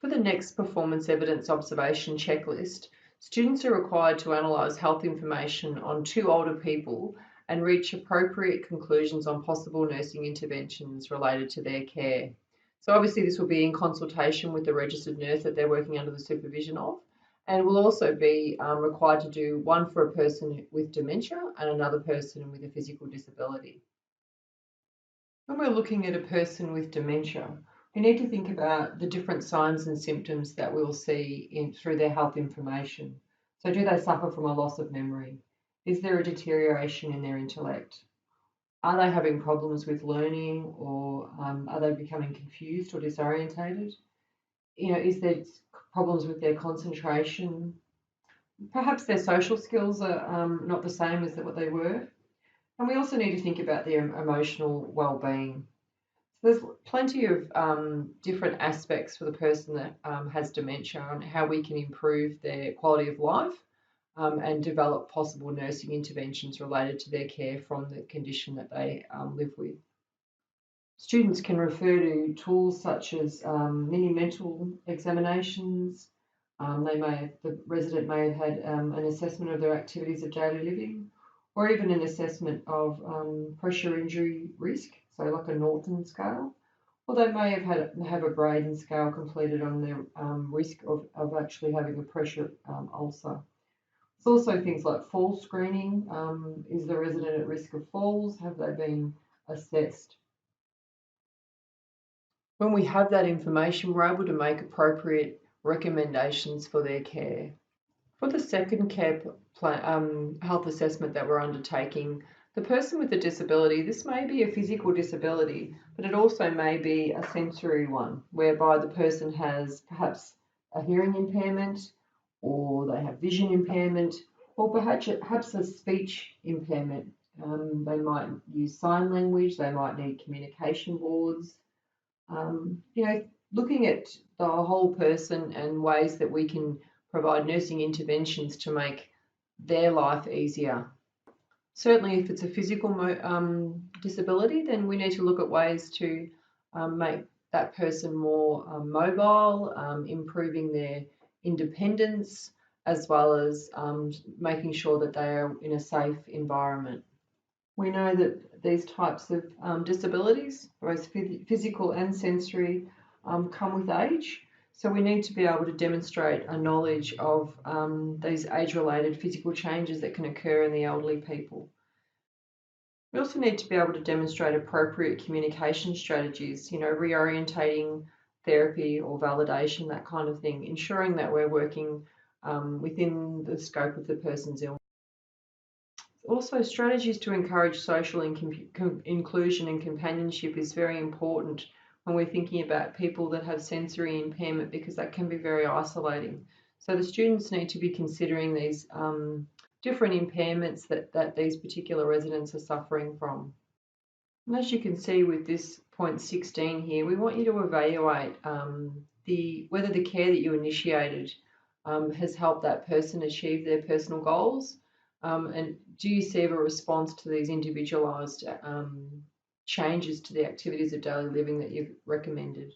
For the next performance evidence observation checklist, students are required to analyse health information on 2 older people and reach appropriate conclusions on possible nursing interventions related to their care. So obviously this will be in consultation with the registered nurse that they're working under the supervision of, and will also be required to do one for a person with dementia and another person with a physical disability. When we're looking at a person with dementia, we need to think about the different signs and symptoms that we'll see through their health information. So do they suffer from a loss of memory? Is there a deterioration in their intellect? Are they having problems with learning, or are they becoming confused or disorientated? Is there problems with their concentration? Perhaps their social skills are not the same as what they were. And we also need to think about their emotional well-being. So there's plenty of different aspects for the person that has dementia on how we can improve their quality of life and develop possible nursing interventions related to their care from the condition that they live with. Students can refer to tools such as mini mental examinations. The resident may have had an assessment of their activities of daily living, or even an assessment of pressure injury risk, so like a Norton scale, or they may have a Braden scale completed on their risk of actually having a pressure ulcer. It's also things like fall screening. Is the resident at risk of falls? Have they been assessed? When we have that information, we're able to make appropriate recommendations for their care. For the second care health assessment that we're undertaking, the person with a disability, this may be a physical disability, but it also may be a sensory one, whereby the person has perhaps a hearing impairment, or they have vision impairment, or perhaps a speech impairment. They might use sign language, they might need communication boards. Looking at the whole person and ways that we can provide nursing interventions to make their life easier. Certainly, if it's a physical disability, then we need to look at ways to make that person more mobile, improving their independence, as well as making sure that they are in a safe environment. We know that these types of disabilities, both physical and sensory, come with age. So we need to be able to demonstrate a knowledge of these age-related physical changes that can occur in the elderly people. We also need to be able to demonstrate appropriate communication strategies, reorientating therapy or validation, that kind of thing, ensuring that we're working within the scope of the person's illness. Also, strategies to encourage social inclusion and companionship is very important when we're thinking about people that have sensory impairment, because that can be very isolating. So the students need to be considering these different impairments that these particular residents are suffering from. And as you can see with this point 16 here, we want you to evaluate whether the care that you initiated has helped that person achieve their personal goals. And do you see a response to these individualised changes to the activities of daily living that you've recommended?